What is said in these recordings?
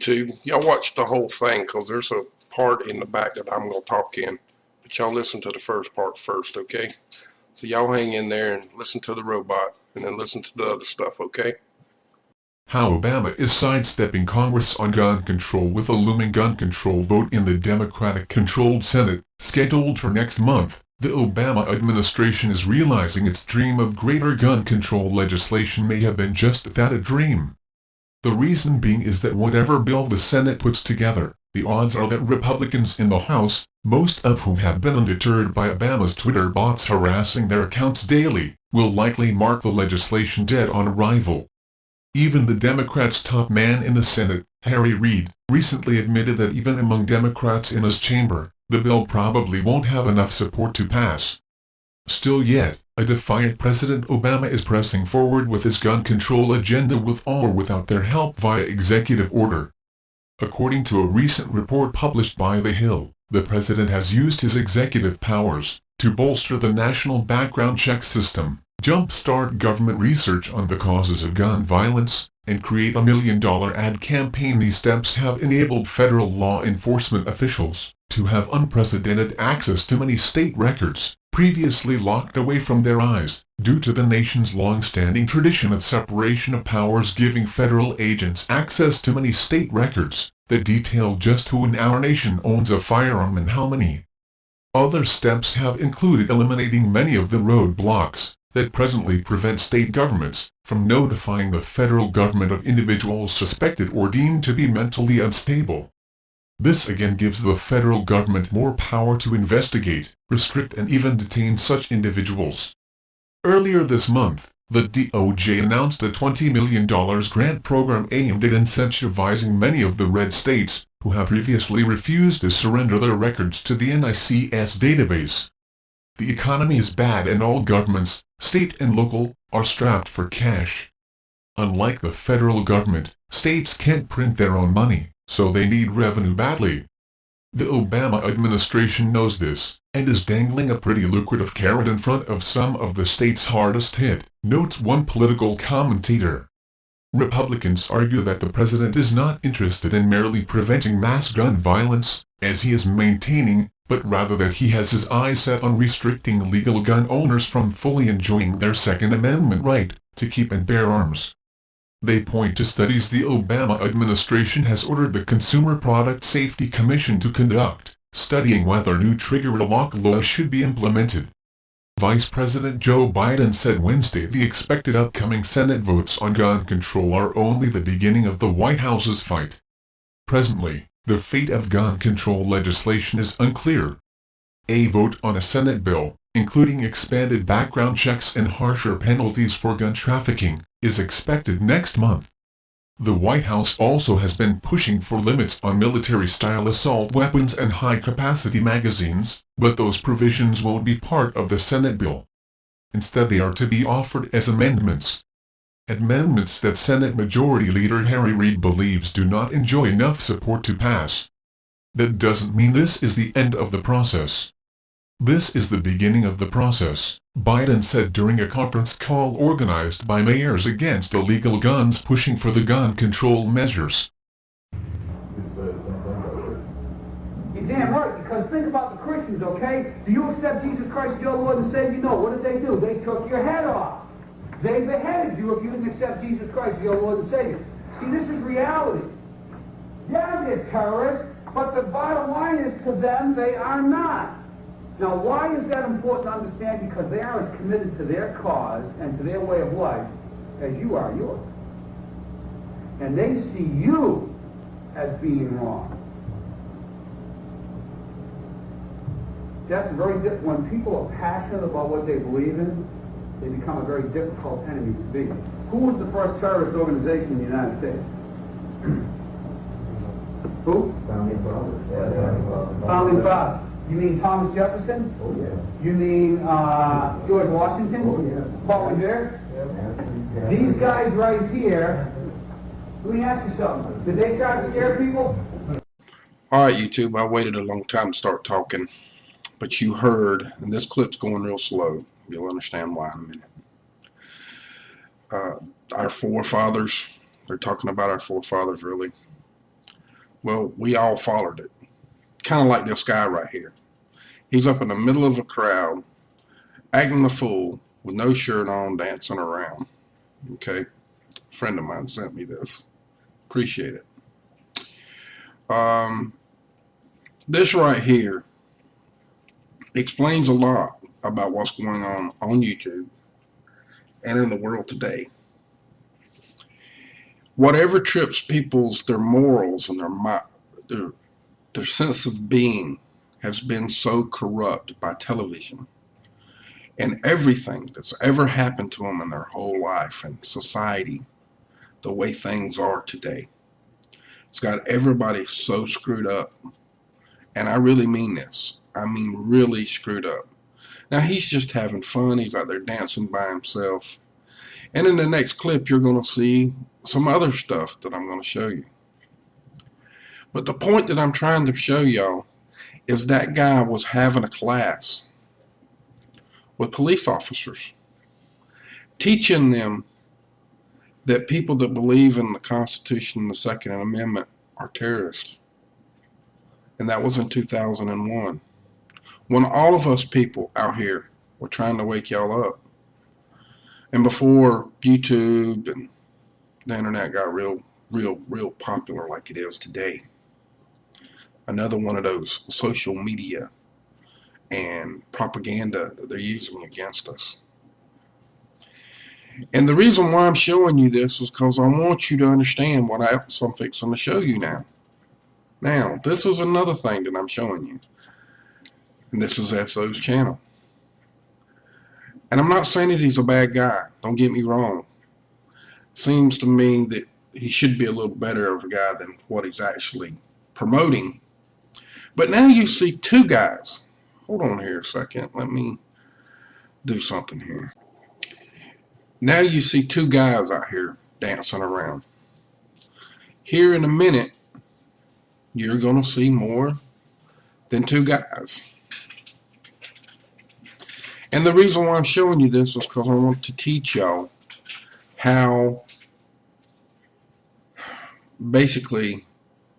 YouTube. Y'all watch the whole thing because there's a part in the back that I'm going to talk in. But y'all listen to the first part first, okay? So y'all hang in there and listen to the robot and then listen to the other stuff, okay? How Obama is sidestepping Congress on gun control with a looming gun control vote in the Democratic-controlled Senate, scheduled for next month. The Obama administration is realizing its dream of greater gun control legislation may have been just that, a dream. The reason being is that whatever bill the Senate puts together, the odds are that Republicans in the House, most of whom have been undeterred by Obama's Twitter bots harassing their accounts daily, will likely mark the legislation dead on arrival. Even the Democrats' top man in the Senate, Harry Reid, recently admitted that even among Democrats in his chamber, the bill probably won't have enough support to pass. Still yet, a defiant President Obama is pressing forward with his gun control agenda with or without their help via executive order. According to a recent report published by The Hill, the president has used his executive powers to bolster the national background check system, jumpstart government research on the causes of gun violence, and create a $1 million ad campaign. These steps have enabled federal law enforcement officials to have unprecedented access to many state records, previously locked away from their eyes, due to the nation's long-standing tradition of separation of powers, giving federal agents access to many state records that detail just who in our nation owns a firearm and how many. Other steps have included eliminating many of the roadblocks that presently prevent state governments from notifying the federal government of individuals suspected or deemed to be mentally unstable. This again gives the federal government more power to investigate, restrict and even detain such individuals. Earlier this month, the DOJ announced a $20 million grant program aimed at incentivizing many of the red states who have previously refused to surrender their records to the NICS database. The economy is bad and all governments, state and local, are strapped for cash. Unlike the federal government, states can't print their own money, so they need revenue badly. The Obama administration knows this, and is dangling a pretty lucrative carrot in front of some of the states hardest hit, notes one political commentator. Republicans argue that the president is not interested in merely preventing mass gun violence, as he is maintaining, but rather that he has his eyes set on restricting legal gun owners from fully enjoying their Second Amendment right to keep and bear arms. They point to studies the Obama administration has ordered the Consumer Product Safety Commission to conduct, studying whether new trigger lock laws should be implemented. Vice President Joe Biden said Wednesday the expected upcoming Senate votes on gun control are only the beginning of the White House's fight. Presently, the fate of gun control legislation is unclear. A vote on a Senate bill, including expanded background checks and harsher penalties for gun trafficking, is expected next month. The White House also has been pushing for limits on military-style assault weapons and high-capacity magazines, but those provisions won't be part of the Senate bill. Instead, they are to be offered as amendments. Amendments that Senate Majority Leader Harry Reid believes do not enjoy enough support to pass. That doesn't mean this is the end of the process. This is the beginning of the process, Biden said during a conference call organized by mayors against illegal guns pushing for the gun control measures. You're damn right, because think about the Christians, okay? Do you accept Jesus Christ as your Lord and Savior? No. What did they do? They took your head off. They beheaded you if you didn't accept Jesus Christ as your Lord and Savior. See, this is reality. Yeah, they're terrorists, but the bottom line is to them, they are not. Now, why is that important to understand? Because they are as committed to their cause and to their way of life as you are yours. And they see you as being wrong. That's very different. When people are passionate about what they believe in, they become a very difficult enemy to be. Who was the first terrorist organization in the United States? Who? Founding Fathers. Founding Fathers. You mean Thomas Jefferson? Oh, yeah. You mean George Washington? Oh, yeah. Paul Revere? Yeah. These guys right here, let me ask you something. Did they try to scare people? Alright YouTube, I waited a long time to start talking, but you heard, and this clip's going real slow. You'll understand why in a minute. Our forefathers, they're talking about our forefathers really. Well, we all followed it. Kind of like this guy right here. He's up in the middle of a crowd, acting a fool, with no shirt on, dancing around. Okay? A friend of mine sent me this. Appreciate it. This right here explains a lot about what's going on YouTube and in the world today. Whatever trips their morals and their sense of being has been so corrupt by television and everything that's ever happened to them in their whole life and society, the way things are today. It's got everybody so screwed up. And I really mean this. I mean really screwed up. Now he's just having fun. He's out there dancing by himself. And in the next clip, you're going to see some other stuff that I'm going to show you. But the point that I'm trying to show y'all is that guy was having a class with police officers, teaching them that people that believe in the Constitution and the Second Amendment are terrorists. And that was in 2001, when all of us people out here were trying to wake y'all up. And before YouTube and the internet got real popular like it is today. Another one of those social media and propaganda that they're using against us. And the reason why I'm showing you this is because I want you to understand what I'm fixing to show you now. Now, this is another thing that I'm showing you. And this is SO's channel. And I'm not saying that he's a bad guy. Don't get me wrong. Seems to me that he should be a little better of a guy than what he's actually promoting. But now you see two guys. Hold on here a second. Let me do something here. Now you see two guys out here dancing around. Here in a minute, you're going to see more than two guys. And the reason why I'm showing you this is because I want to teach y'all how basically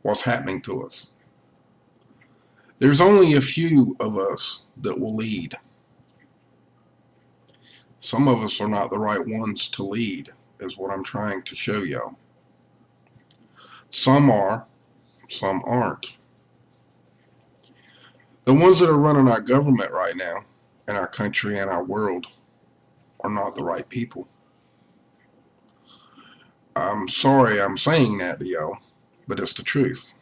what's happening to us. There's only a few of us that will lead. Some of us are not the right ones to lead, is what I'm trying to show y'all. Some are, some aren't. The ones that are running our government right now, in our country and our world, are not the right people. I'm sorry I'm saying that to y'all, but it's the truth.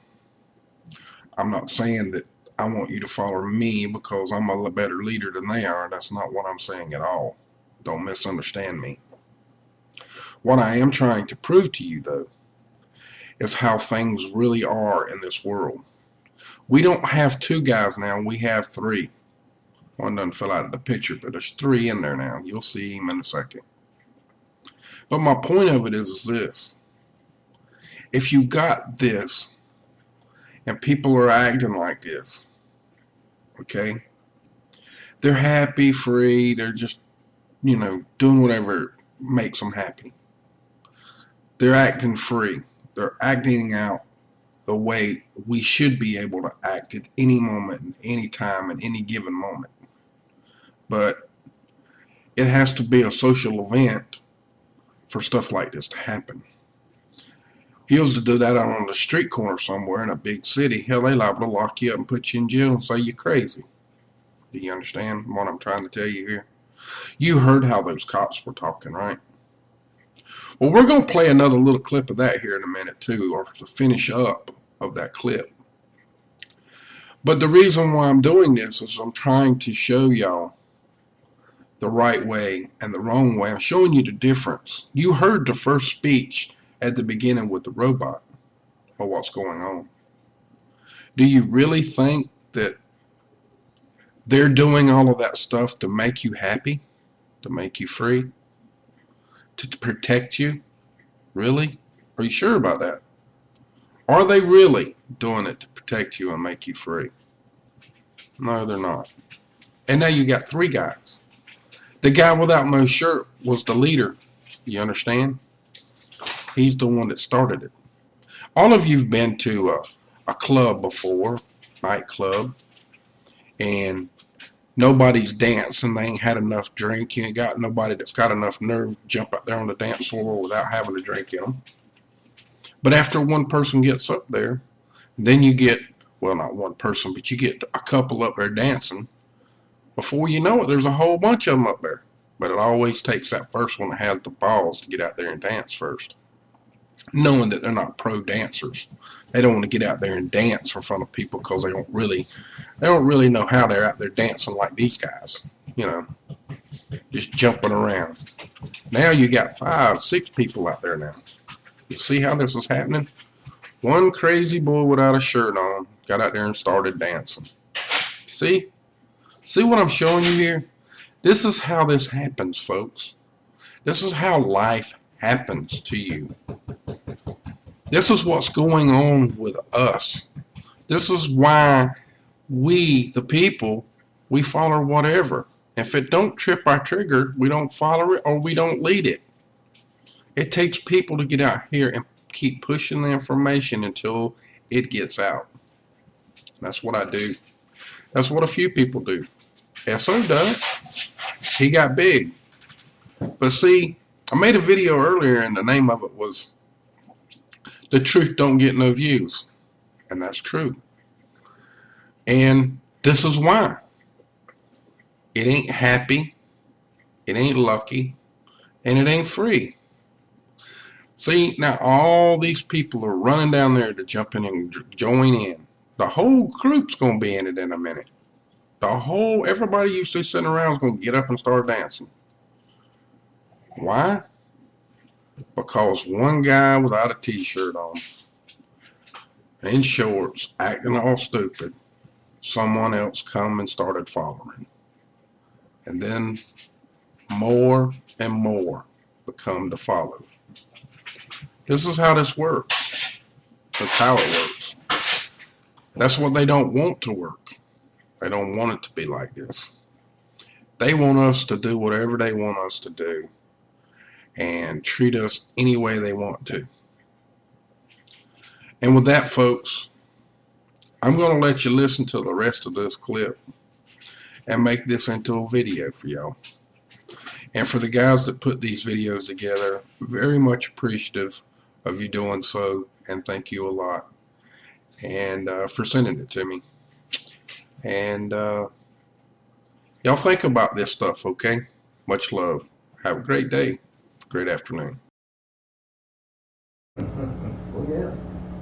I'm not saying that I want you to follow me because I'm a better leader than they are. That's not what I'm saying at all. Don't misunderstand me. What I am trying to prove to you, though, is how things really are in this world. We don't have two guys now, we have three. One doesn't fill out the picture, but there's three in there now. You'll see him in a second. But my point of it is this. If you got this, and people are acting like this, okay? They're happy, free, they're just, doing whatever makes them happy. They're acting free. They're acting out the way we should be able to act at any moment, any time, at any given moment. But it has to be a social event for stuff like this to happen. If you was to do that out on the street corner somewhere in a big city, hell, they liable to lock you up and put you in jail and say you're crazy. Do you understand what I'm trying to tell you here? You heard how those cops were talking, right? Well, we're going to play another little clip of that here in a minute too, or to finish up of that clip. But the reason why I'm doing this is I'm trying to show y'all the right way and the wrong way. I'm showing you the difference. You heard the first speech at the beginning with the robot of what's going on. Do you really think that they're doing all of that stuff to make you happy, to make you free, to protect you? Really? Are you sure about that? Are they really doing it to protect you and make you free? No, they're not. And now you got three guys. The guy without no shirt was the leader. You understand? He's the one that started it. All of you've been to a club before, nightclub, and nobody's dancing, they ain't had enough drink, you ain't got nobody that's got enough nerve to jump out there on the dance floor without having a drink in them. But after one person gets up there, then you get, well, not one person, but you get a couple up there dancing. Before you know it, there's a whole bunch of them up there. But it always takes that first one that has the balls to get out there and dance first, knowing that they're not pro dancers. They don't want to get out there and dance in front of people because they don't really know how they're out there dancing like these guys, you know, just jumping around. Now you got 5, 6 people out there now. You see how this is happening? One crazy boy without a shirt on got out there and started dancing. See what I'm showing you here? This is how this happens, folks. This is how life happens to you. This is what's going on with us. This is why we, the people, we follow whatever. If it don't trip our trigger, we don't follow it or we don't lead it. It takes people to get out here and keep pushing the information until it gets out. That's what I do. That's what a few people do. SO does it. He got big. But see, I made a video earlier and the name of it was "The Truth Don't Get No Views." And that's true. And this is why. It ain't happy, it ain't lucky, and it ain't free. See, now all these people are running down there to jump in and join in. The whole group's going to be in it in a minute. Everybody you see sitting around is going to get up and start dancing. Why? Because one guy without a t-shirt on, in shorts, acting all stupid, someone else come and started following. And then more and more become to follow. This is how this works. That's how it works. That's what they don't want to work. They don't want it to be like this. They want us to do whatever they want us to do and treat us any way they want to. And with that, folks, I'm going to let you listen to the rest of this clip and make this into a video for y'all. And for the guys that put these videos together, very much appreciative of you doing so, and thank you a lot. And for sending it to me. And y'all think about this stuff, okay? Much love. Have a great day. Great afternoon. Well, yeah.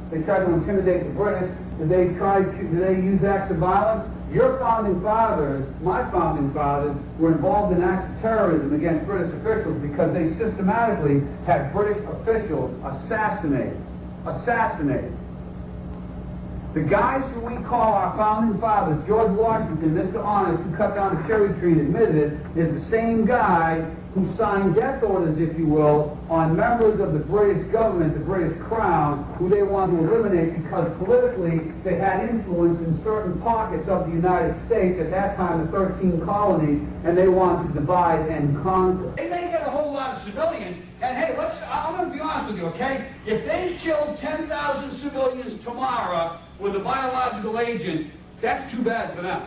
They tried to intimidate the British. Did they use acts of violence? Your founding fathers, my founding fathers, were involved in acts of terrorism against British officials because they systematically had British officials assassinated. The guys who we call our founding fathers, George Washington, Mr. Honest, who cut down a cherry tree and admitted it, is the same guy who signed death orders, if you will, on members of the British government, the British Crown, who they wanted to eliminate because politically they had influence in certain pockets of the United States, at that time the 13 colonies, and they wanted to divide and conquer. They may get a whole lot of civilians, and hey, I'm going to be honest with you, okay? If they killed 10,000 civilians tomorrow with a biological agent, that's too bad for them.